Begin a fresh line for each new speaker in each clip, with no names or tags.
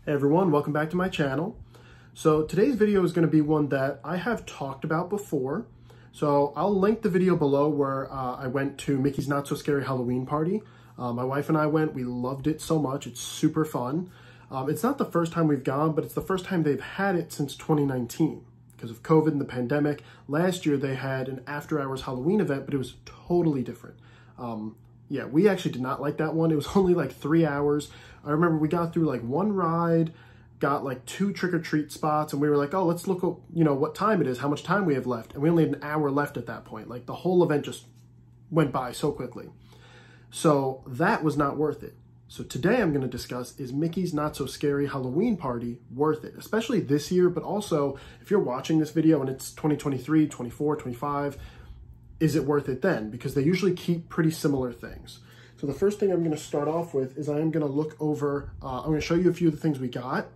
Hey everyone, welcome back to my channel. So today's video is going to be one that I have talked about before. So I'll link the video below where I went to Mickey's Not So Scary Halloween party. My wife and I went, we loved it so much, it's super fun. It's not the first time we've gone, but it's the first time they've had it since 2019 because of COVID and the pandemic. Last year they had an after hours Halloween event, but it was totally different. Yeah, we actually did not like that one. It was only like 3 hours. I remember we got through like one ride, got like 2 trick-or-treat spots, and we were like, oh, let's look, you know, what time it is, how much time we have left. And we only had an hour left at that point. Like the whole event just went by so quickly. So that was not worth it. So today I'm going to discuss, is Mickey's Not So Scary Halloween party worth it? Especially this year, but also if you're watching this video and it's 2023, 24, 25, is it worth it then? Because they usually keep pretty similar things. So the first thing I'm going to start off with is I am going to look over, I'm going to show you a few of the things we got.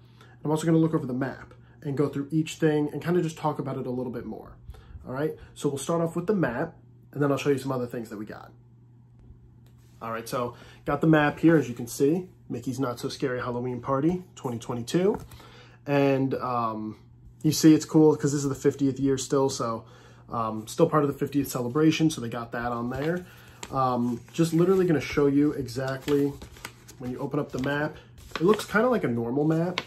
I'm also going to look over the map and go through each thing and kind of just talk about it a little bit more. All right, so we'll start off with the map and then I'll show you some other things that we got. All right, so got the map here, as you can see, Mickey's Not So Scary Halloween Party 2022. And you see it's cool because this is the 50th year still, so still part of the 50th celebration, so they got that on there. Just literally going to show you exactly when you open up the map. It looks kind of like a normal map.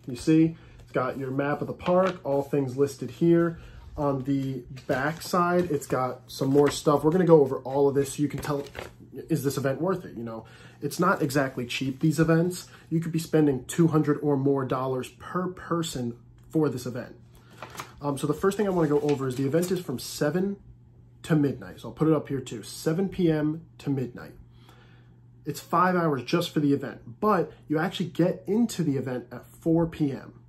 You see, it's got your map of the park, all things listed here. On the back side, it's got some more stuff. We're going to go over all of this so you can tell, is this event worth it? You know, it's not exactly cheap, these events. You could be spending $200 or more per person for this event. So the first thing I want to go over is the event is from 7 to midnight. So I'll put it up here too, 7 p.m. to midnight. It's 5 hours just for the event, but you actually get into the event at 4 p.m.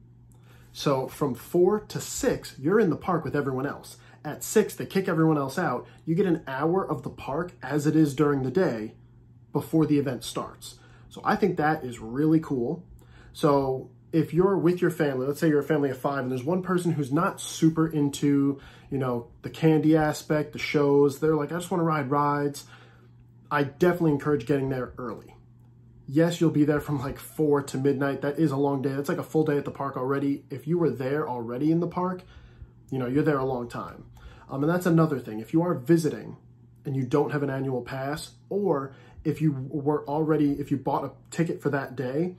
So from 4 to 6, you're in the park with everyone else. At 6, they kick everyone else out. You get an hour of the park as it is during the day before the event starts. So I think that is really cool. So if you're with your family, let's say you're a family of 5 and there's one person who's not super into, you know, the candy aspect, the shows, they're like, I just want to ride rides. I definitely encourage getting there early. Yes, you'll be there from like 4 to midnight. That is a long day. That's like a full day at the park already. If you were there already in the park, you know, you're there a long time. And that's another thing. If you are visiting and you don't have an annual pass, or if you bought a ticket for that day,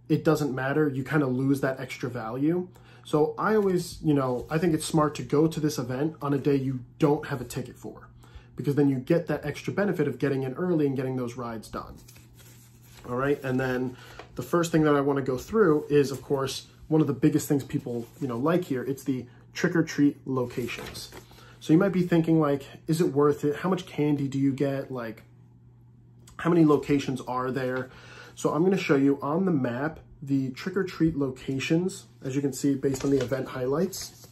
it doesn't matter. You kind of lose that extra value. So I always, you know, I think it's smart to go to this event on a day you don't have a ticket for, because then you get that extra benefit of getting in early and getting those rides done. All right. And then the first thing that I want to go through is, of course, one of the biggest things people, you know, like here, it's the trick-or-treat locations. So you might be thinking like, is it worth it? How much candy do you get? Like, how many locations are there? So I'm going to show you on the map the trick-or-treat locations. As you can see, based on the event highlights,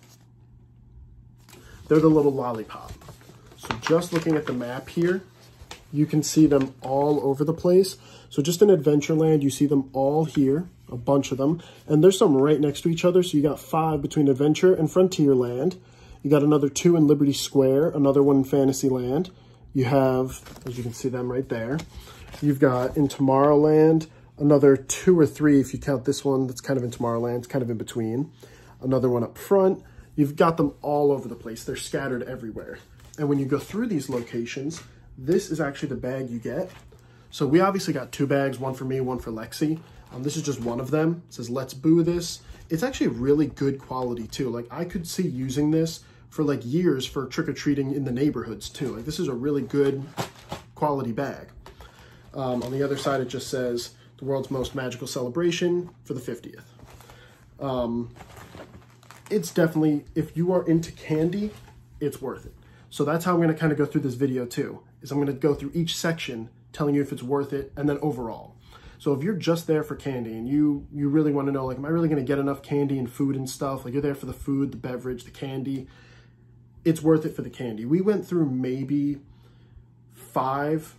they're the little lollipop. So just looking at the map here, you can see them all over the place. So just in Adventureland, you see them all here, a bunch of them. And there's some right next to each other. So you got 5 between Adventure and Frontierland. You got another 2 in Liberty Square, another one in Fantasyland. You have, as you can see them right there. You've got in Tomorrowland, another 2 or 3, if you count this one, that's kind of in Tomorrowland, it's kind of in between. Another one up front. You've got them all over the place. They're scattered everywhere. And when you go through these locations, this is actually the bag you get. So we obviously got 2 bags, one for me, one for Lexi. This is just one of them. It says, let's boo this. It's actually really good quality too. Like I could see using this for like years for trick-or-treating in the neighborhoods too. Like this is a really good quality bag. On the other side, it just says the world's most magical celebration for the 50th. It's definitely, if you are into candy, it's worth it. So that's how I'm going to kind of go through this video too, is I'm going to go through each section telling you if it's worth it and then overall. So if you're just there for candy and you really want to know, like, am I really going to get enough candy and food and stuff? Like you're there for the food, the beverage, the candy. It's worth it for the candy. We went through maybe 5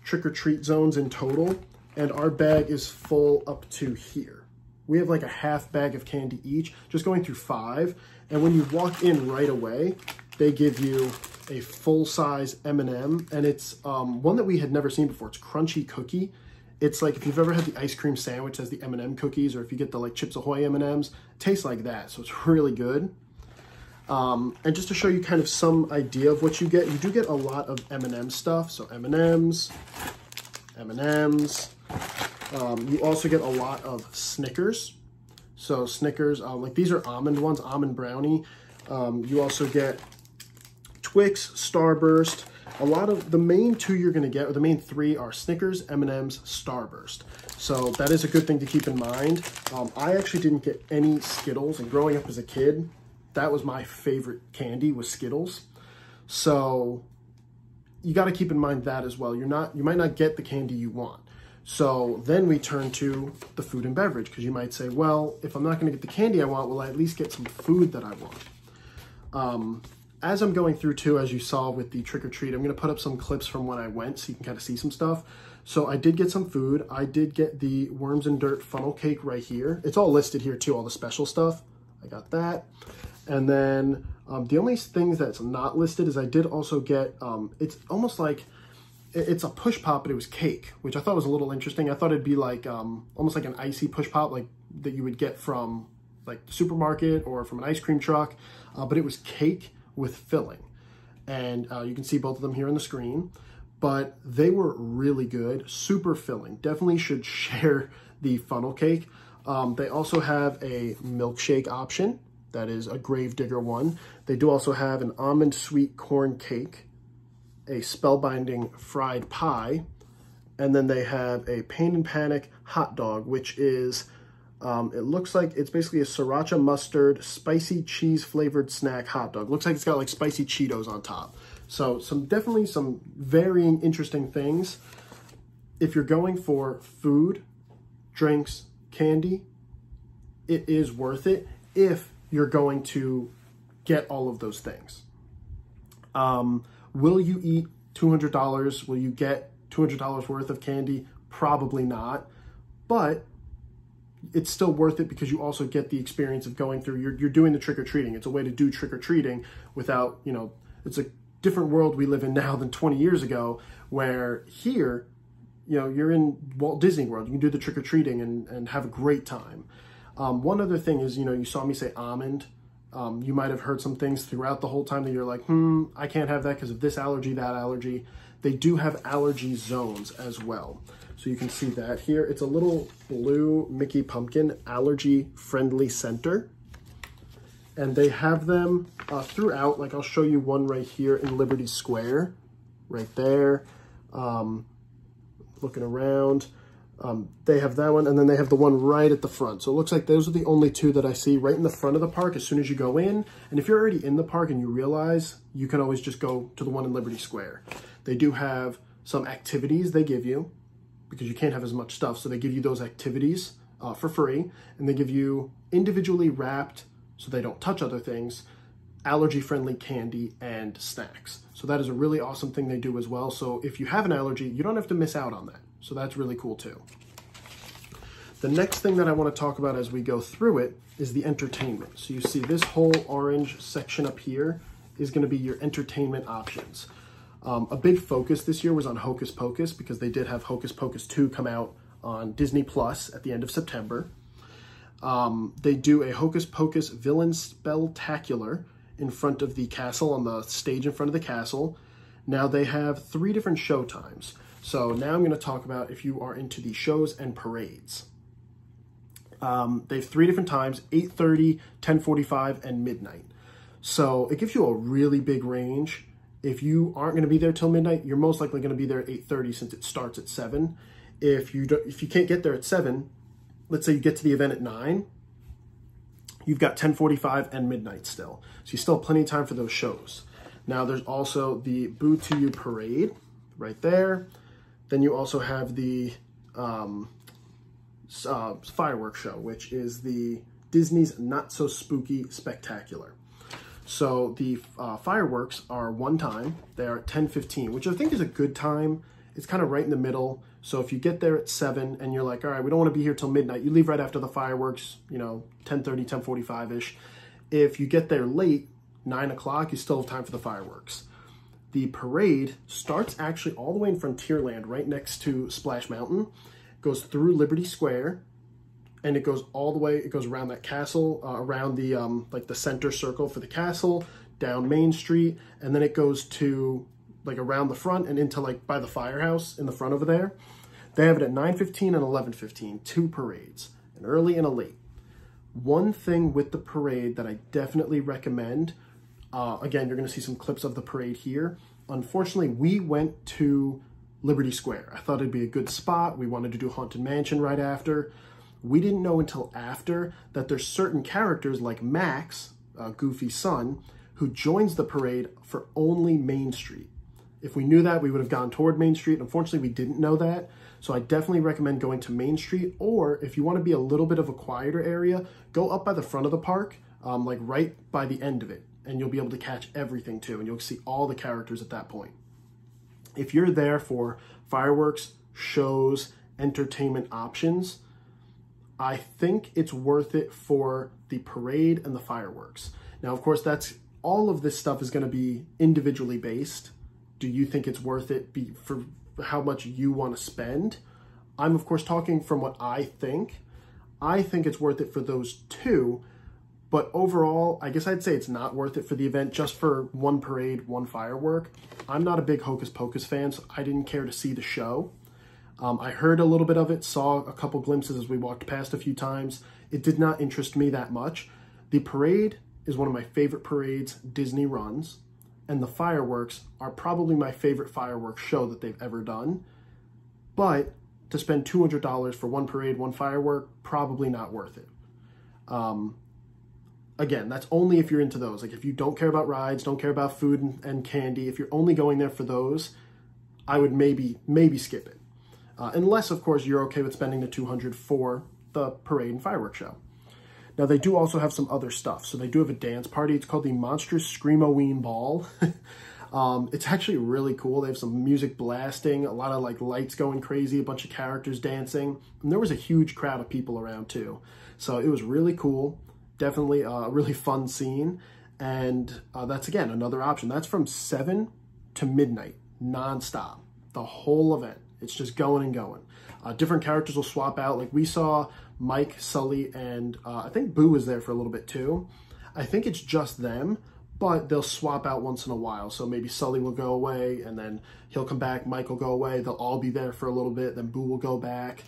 trick-or-treat zones in total, and our bag is full up to here. We have like a half bag of candy each, just going through 5. And when you walk in right away, they give you a full-size M&M, and it's one that we had never seen before. It's crunchy cookie, It's like if you've ever had the ice cream sandwich as the M&M cookies, or if you get the like Chips Ahoy M&Ms, it tastes like that. So it's really good. And just to show you kind of some idea of what you do get a lot of M&M stuff. So M&Ms. You also get a lot of Snickers. So Snickers, like these are almond ones, almond brownie. You also get Twix, Starburst. A lot of the main two you're going to get, or the main three, are Snickers, M&Ms, Starburst. So that is a good thing to keep in mind. I actually didn't get any Skittles, and growing up as a kid, that was my favorite candy, was Skittles. So you got to keep in mind that as well. You might not get the candy you want. So then we turn to the food and beverage, because you might say, well, if I'm not going to get the candy I want, will I at least get some food that I want? As I'm going through too, as you saw with the trick or treat, I'm going to put up some clips from when I went so you can kind of see some stuff. So I did get some food. I did get the Worms and Dirt funnel cake right here. It's all listed here too, all the special stuff. I got that. And then the only things that's not listed is I did also get, it's almost like, it's a push pop, but it was cake, which I thought was a little interesting. I thought it'd be like, almost like an icy push pop, like that you would get from like the supermarket or from an ice cream truck, but it was cake with filling. And you can see both of them here on the screen, but they were really good, super filling. Definitely should share the funnel cake. They also have a milkshake option. That is a Gravedigger one. They do also have an almond sweet corn cake, a spellbinding fried pie, and then they have a Pain and Panic hot dog, which is, it looks like it's basically a sriracha mustard, spicy cheese flavored snack hot dog. Looks like it's got like spicy Cheetos on top. So definitely some varying interesting things. If you're going for food, drinks, candy, it is worth it if you're going to get all of those things. Will you eat $200? Will you get $200 worth of candy? Probably not, but it's still worth it because you also get the experience of going through, you're doing the trick-or-treating. It's a way to do trick-or-treating without, it's a different world we live in now than 20 years ago, where here, you're in Walt Disney World. You can do the trick-or-treating and have a great time. One other thing is, you saw me say almond. You might have heard some things throughout the whole time that you're like, I can't have that because of this allergy, that allergy. They do have allergy zones as well. So you can see that here. It's a little blue Mickey Pumpkin allergy friendly center. And they have them throughout. Like I'll show you one right here in Liberty Square, right there. Looking around. They have that one, and then they have the one right at the front. So it looks like those are the only two that I see right in the front of the park as soon as you go in. And if you're already in the park and you realize, you can always just go to the one in Liberty Square. They do have some activities they give you because you can't have as much stuff. So they give you those activities for free, and they give you individually wrapped, so they don't touch other things, allergy-friendly candy and snacks. So that is a really awesome thing they do as well. So if you have an allergy, you don't have to miss out on that. So that's really cool too. The next thing that I want to talk about as we go through it is the entertainment. So you see this whole orange section up here is going to be your entertainment options. A big focus this year was on Hocus Pocus because they did have Hocus Pocus 2 come out on Disney Plus at the end of September. They do a Hocus Pocus Villain Spelltacular in front of the castle, on the stage in front of the castle. Now they have 3 different show times. So now I'm going to talk about if you are into the shows and parades. They have 3 different times, 8:30, 10:45, and midnight. So it gives you a really big range. If you aren't going to be there till midnight, you're most likely going to be there at 8:30 since it starts at 7. If you can't get there at 7, let's say you get to the event at 9, you've got 10:45 and midnight still. So you still have plenty of time for those shows. Now there's also the Boo to You parade right there. Then you also have the fireworks show, which is the Disney's Not So Spooky Spectacular. So the fireworks are one time. They are at 10:15, which I think is a good time. It's kind of right in the middle. So if you get there at 7 and you're like, all right, we don't want to be here till midnight, you leave right after the fireworks, 10:30, 10:45-ish. If you get there late, 9 o'clock, you still have time for the fireworks. The parade starts actually all the way in Frontierland, right next to Splash Mountain. goes through Liberty Square, and it goes all the way, it goes around that castle, around the, like the center circle for the castle, down Main Street, and then it goes to, like around the front and into like by the firehouse in the front over there. They have it at 9:15 and 11:15, 2 parades, an early and a late. One thing with the parade that I definitely recommend, again, you're gonna see some clips of the parade here. Unfortunately, we went to Liberty Square. I thought it'd be a good spot. We wanted to do Haunted Mansion right after. We didn't know until after that there's certain characters like Max, Goofy's son, who joins the parade for only Main Street. If we knew that, we would have gone toward Main Street. Unfortunately, we didn't know that. So I definitely recommend going to Main Street, or if you want to be a little bit of a quieter area, go up by the front of the park, like right by the end of it, and you'll be able to catch everything too, and you'll see all the characters at that point. If you're there for fireworks, shows, entertainment options, I think it's worth it for the parade and the fireworks. Now, of course, all of this stuff is going to be individually based. Do you think it's worth it for how much you want to spend? I'm, of course, talking from what I think. I think it's worth it for those two, but overall, I guess I'd say it's not worth it for the event, just for one parade, one firework. I'm not a big Hocus Pocus fan, so I didn't care to see the show. I heard a little bit of it, saw a couple glimpses as we walked past a few times. It did not interest me that much. The parade is one of my favorite parades Disney runs, and the fireworks are probably my favorite fireworks show that they've ever done. But to spend $200 for one parade, one firework, probably not worth it. Again, that's only if you're into those. Like if you don't care about rides, don't care about food and candy, if you're only going there for those, I would maybe skip it. Unless, of course, you're okay with spending the $200 for the parade and fireworks show. Now, they do also have some other stuff. So they do have a dance party. It's called the Monstrous Screamoween Ball. It's actually really cool. They have some music blasting, a lot of like lights going crazy, a bunch of characters dancing. And there was a huge crowd of people around too. So it was really cool. Definitely a really fun scene. And that's, again, another option. That's from 7 to midnight, nonstop, the whole event. It's just going and going. Different characters will swap out. Like we saw Mike, Sully, and I think Boo was there for a little bit too. I think it's just them, but they'll swap out once in a while. So maybe Sully will go away and then he'll come back. Mike will go away. They'll all be there for a little bit. Then Boo will go back.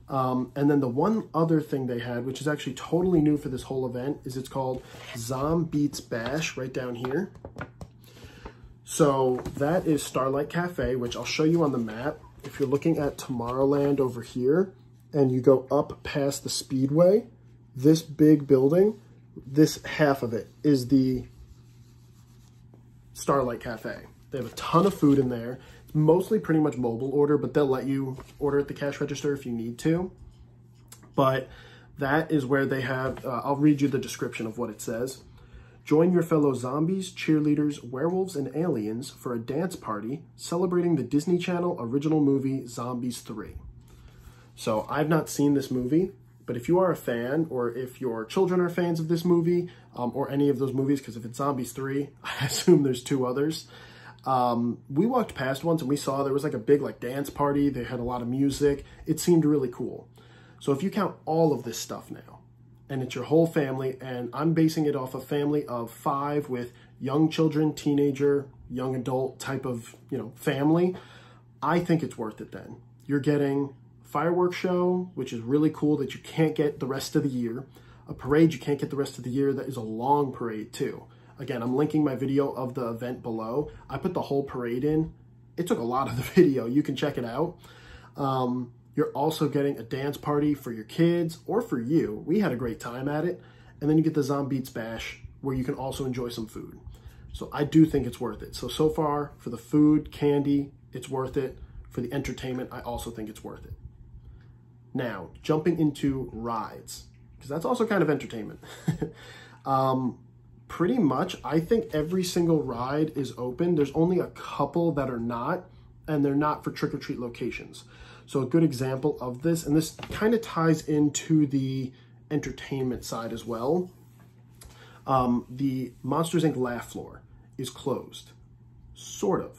And then the one other thing they had, which is actually totally new for this whole event, is it's called Zombeats Bash, right down here. So that is Starlight Cafe, which I'll show you on the map. If you're looking at Tomorrowland over here and you go up past the Speedway, this big building, this half of it is the Starlight Cafe. They have a ton of food in there. It's mostly pretty much mobile order, but they'll let you order at the cash register if you need to. But that is where they have, I'll read you the description of what it says. Join your fellow zombies, cheerleaders, werewolves, and aliens for a dance party celebrating the Disney Channel original movie Zombies 3. So I've not seen this movie, but if you are a fan, or if your children are fans of this movie, or any of those movies, because if it's Zombies 3, I assume there's 2 others. We walked past once and we saw there was like a big dance party. They had a lot of music. It seemed really cool. So if you count all of this stuff now, and it's your whole family, and I'm basing it off a family of 5 with young children, teenager, young adult type of, family, I think it's worth it then. You're getting a fireworks show, which is really cool that you can't get the rest of the year. A parade you can't get the rest of the year that is a long parade too. Again, I'm linking my video of the event below. I put the whole parade in. It took a lot of the video. You can check it out. You're also getting a dance party for your kids or for you. We had a great time at it. And then you get the Zombeats Bash where you can also enjoy some food. So I do think it's worth it. So far for the food, candy, it's worth it. For the entertainment, I also think it's worth it. Now, jumping into rides, because that's also kind of entertainment. Pretty much, I think every single ride is open. There's only a couple that are not, and they're not for trick-or-treat locations. So a good example of this, and this kind of ties into the entertainment side as well. The Monsters, Inc. laugh floor is closed, sort of.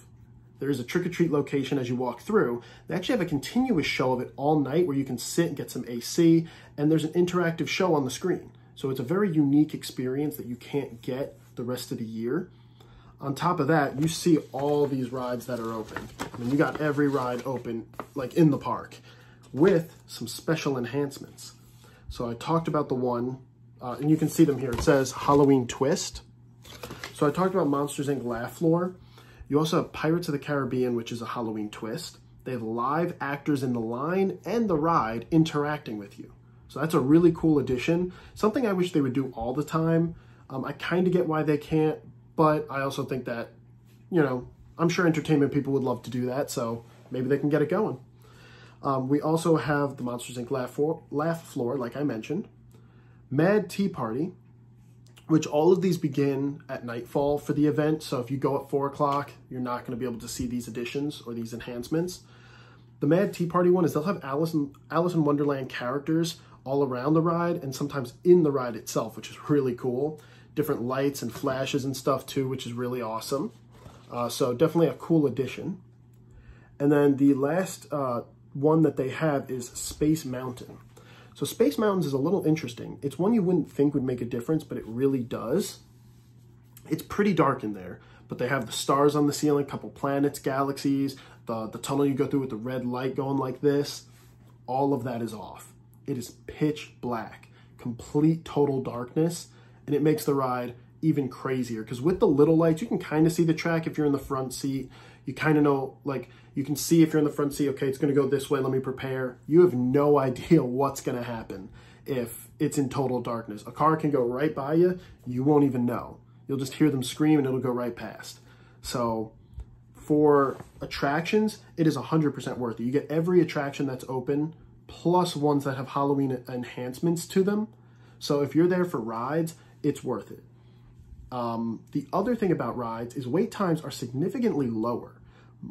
there is a trick-or-treat location as you walk through. They actually have a continuous show of it all night where you can sit and get some AC, and there's an interactive show on the screen. So it's a very unique experience that you can't get the rest of the year. On top of that, you see all these rides that are open. I mean, you got every ride open, like in the park, with some special enhancements. So I talked about the one, and you can see them here. It says Halloween Twist. So I talked about Monsters, Inc. Laugh Floor. You also have Pirates of the Caribbean, which is a Halloween twist. They have live actors in the line and the ride interacting with you. So that's a really cool addition. Something I wish they would do all the time. I kind of get why they can't, but I also think that, you know, I'm sure entertainment people would love to do that, so maybe they can get it going. We also have the Monsters, Inc. Laugh Floor, like I mentioned. Mad Tea Party, which all of these begin at nightfall for the event. So if you go at 4 o'clock, you're not going to be able to see these additions or these enhancements. The Mad Tea Party one is they'll have Alice in Wonderland characters all around the ride and sometimes in the ride itself, which is really cool. Different lights and flashes and stuff too, which is really awesome. So definitely a cool addition. And then the last one that they have is Space Mountain. So Space Mountains is a little interesting. It's one you wouldn't think would make a difference, but it really does. It's pretty dark in there, but they have the stars on the ceiling, a couple planets, galaxies, the tunnel you go through with the red light going like this. All of that is off. It is pitch black, complete total darkness, and it makes the ride even crazier because with the little lights, you can kind of see the track if you're in the front seat. You kind of know, like, you can see if you're in the front seat, okay, it's going to go this way, let me prepare. You have no idea what's going to happen if it's in total darkness. A car can go right by you, you won't even know. You'll just hear them scream and it'll go right past. So for attractions, it is 100% worth it. You get every attraction that's open, plus ones that have Halloween enhancements to them. So if you're there for rides, it's worth it. The other thing about rides is wait times are significantly lower.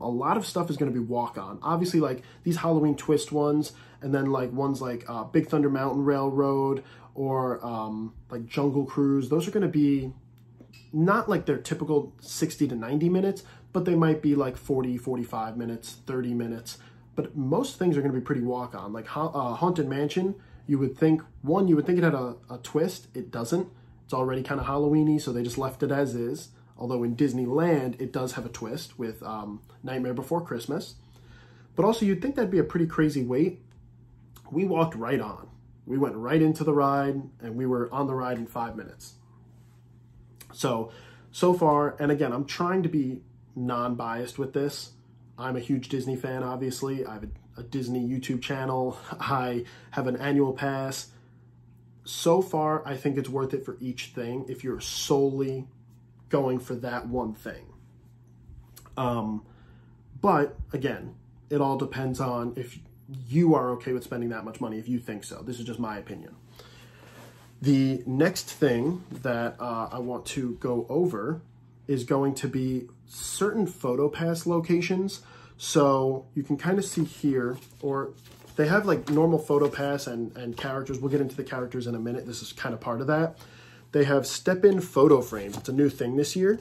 A lot of stuff is going to be walk-on. Obviously, like these Halloween Twist ones, and then like ones like Big Thunder Mountain Railroad or like Jungle Cruise. Those are going to be not like their typical 60 to 90 minutes, but they might be like 40, 45 minutes, 30 minutes. But most things are going to be pretty walk-on. Like Haunted Mansion, you would think it had a twist. It doesn't. It's already kind of Halloween-y, so they just left it as is. Although in Disneyland, it does have a twist with Nightmare Before Christmas. But also, you'd think that'd be a pretty crazy wait. We walked right on. We went right into the ride, and we were on the ride in 5 minutes. So far, and again, I'm trying to be non-biased with this. I'm a huge Disney fan, obviously. I have a Disney YouTube channel. I have an annual pass. So far, I think it's worth it for each thing if you're solely going for that one thing. But again, it all depends on if you are okay with spending that much money, if you think so. This is just my opinion. The next thing that I want to go over is going to be certain PhotoPass locations. So you can kind of see here, or they have like normal PhotoPass and characters. We'll get into the characters in a minute. This is kind of part of that. They have step-in photo frames. It's a new thing this year.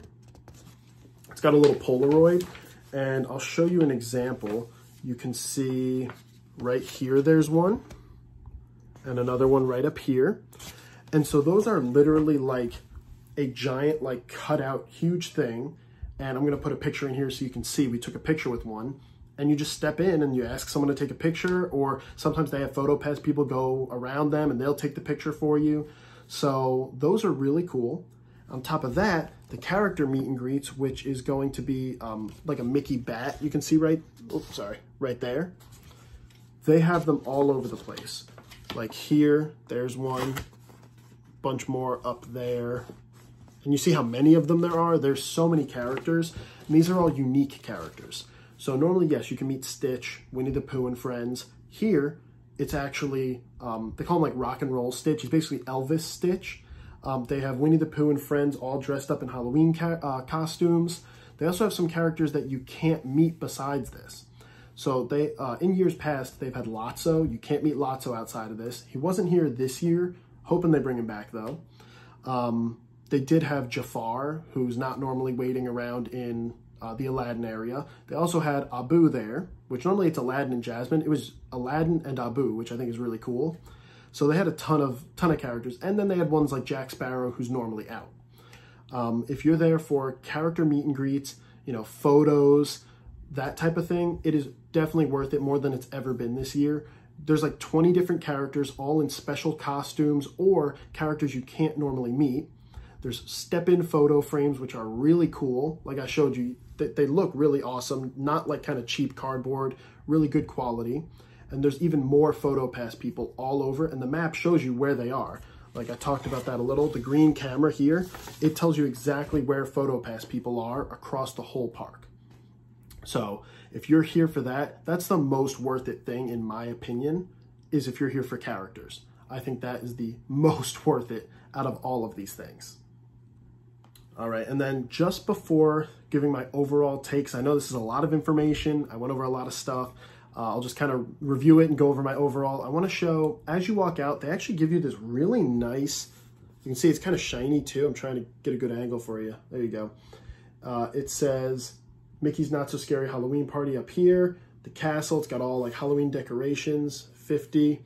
It's got a little Polaroid, and I'll show you an example. You can see right here, there's one, and another one right up here. And so those are literally like a giant, like cut out huge thing. And I'm gonna put a picture in here so you can see we took a picture with one. And you just step in and you ask someone to take a picture, or sometimes they have PhotoPass people go around them and they'll take the picture for you. So those are really cool. On top of that, the character meet and greets, which is going to be like a Mickey bat. You can see right there. They have them all over the place. Like here, there's one, bunch more up there. And you see how many of them there are? There's so many characters, and these are all unique characters. So normally, yes, you can meet Stitch, Winnie the Pooh, and friends. Here, it's actually, they call him like Rock and Roll Stitch. He's basically Elvis Stitch. They have Winnie the Pooh and friends all dressed up in Halloween costumes. They also have some characters that you can't meet besides this. So they, in years past, they've had Lotso. You can't meet Lotso outside of this. He wasn't here this year. Hoping they bring him back, though. They did have Jafar, who's not normally waiting around in the Aladdin area. They also had Abu there, which normally it's Aladdin and Jasmine. It was Aladdin and Abu, which I think is really cool. So they had a ton of characters. And then they had ones like Jack Sparrow, who's normally out. If you're there for character meet and greets, you know, photos, that type of thing, it is definitely worth it, more than it's ever been this year. There's like 20 different characters, all in special costumes or characters you can't normally meet. There's step-in photo frames, which are really cool. Like I showed you, they look really awesome, not like kind of cheap cardboard, really good quality. And there's even more PhotoPass people all over, and the map shows you where they are. Like I talked about that a little. The green camera here, it tells you exactly where PhotoPass people are across the whole park. So if you're here for that, that's the most worth it thing, in my opinion, is if you're here for characters. I think that is the most worth it out of all of these things. All right, and then just before giving my overall takes, I know this is a lot of information. I went over a lot of stuff. I'll just kind of review it and go over my overall. I want to show, as you walk out, they actually give you this really nice, you can see it's kind of shiny too. I'm trying to get a good angle for you. There you go. It says Mickey's Not So Scary Halloween Party up here. The castle, it's got all like Halloween decorations, 50.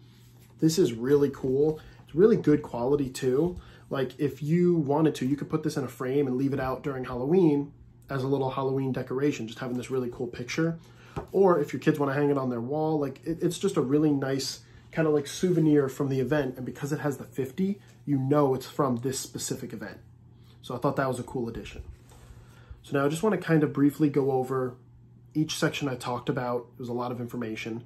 This is really cool. It's really good quality too. Like if you wanted to, you could put this in a frame and leave it out during Halloween as a little Halloween decoration, just having this really cool picture. Or if your kids want to hang it on their wall, like it's just a really nice kind of like souvenir from the event. And because it has the 50, you know it's from this specific event. So I thought that was a cool addition. So now I just want to kind of briefly go over each section I talked about. It was a lot of information.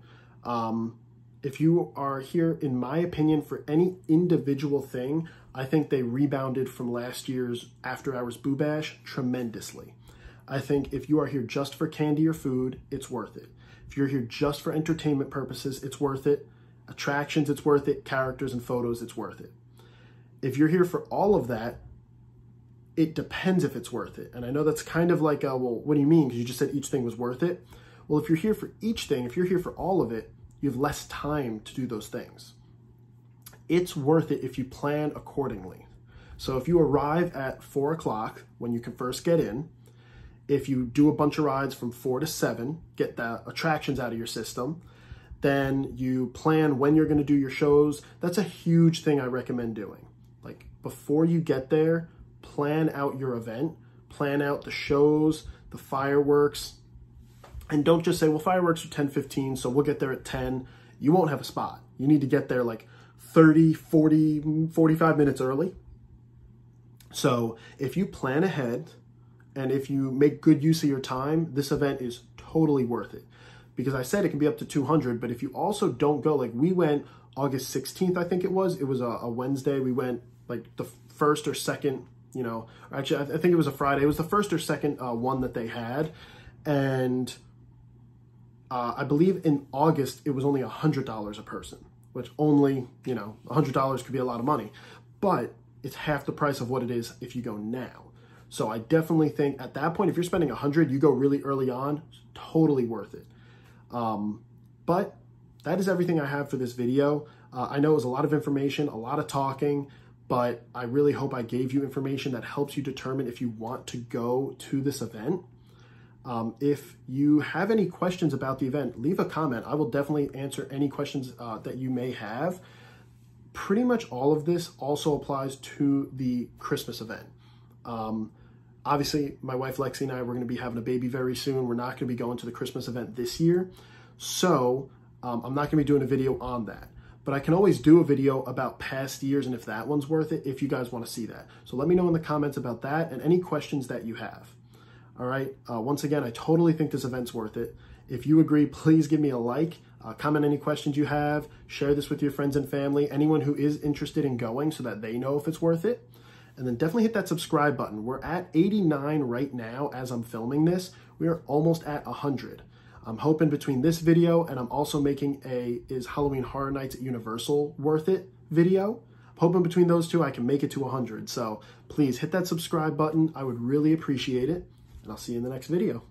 If you are here, in my opinion, for any individual thing, I think they rebounded from last year's After Hours Boo Bash tremendously. I think if you are here just for candy or food, it's worth it. If you're here just for entertainment purposes, it's worth it. Attractions, it's worth it. Characters and photos, it's worth it. If you're here for all of that, it depends if it's worth it. And I know that's kind of like, well, what do you mean? Because you just said each thing was worth it. Well, if you're here for each thing, if you're here for all of it, you have less time to do those things. It's worth it if you plan accordingly. So if you arrive at 4 o'clock when you can first get in, if you do a bunch of rides from 4 to 7, get the attractions out of your system, then you plan when you're going to do your shows. That's a huge thing I recommend doing. Like before you get there, plan out your event, plan out the shows, the fireworks, and don't just say, well, fireworks are 10:15, so we'll get there at 10. You won't have a spot. You need to get there like 30, 40, 45 minutes early. So if you plan ahead and if you make good use of your time, this event is totally worth it. Because I said it can be up to 200, but if you also don't go, like we went August 16th, I think it was a Wednesday. We went like the first or second, you know, actually I think it was a Friday. It was the first or second one that they had. And I believe in August, it was only $100 a person, which only, you know, $100 could be a lot of money, but it's half the price of what it is if you go now. So I definitely think at that point, if you're spending $100, you go really early on, it's totally worth it. But that is everything I have for this video. I know it was a lot of information, a lot of talking, but I really hope I gave you information that helps you determine if you want to go to this event. If you have any questions about the event, leave a comment. I will definitely answer any questions that you may have. Pretty much all of this also applies to the Christmas event. Obviously, my wife Lexi and I, we're going to be having a baby very soon. We're not going to be going to the Christmas event this year. So I'm not going to be doing a video on that. But I can always do a video about past years and if that one's worth it, if you guys want to see that. So let me know in the comments about that and any questions that you have. All right. Once again, I totally think this event's worth it. If you agree, please give me a like, comment any questions you have, share this with your friends and family, anyone who is interested in going so that they know if it's worth it. And then definitely hit that subscribe button. We're at 89 right now as I'm filming this. We are almost at 100. I'm hoping between this video and I'm also making Is Halloween Horror Nights at Universal Worth It video. I'm hoping between those two I can make it to 100. So please hit that subscribe button. I would really appreciate it. And I'll see you in the next video.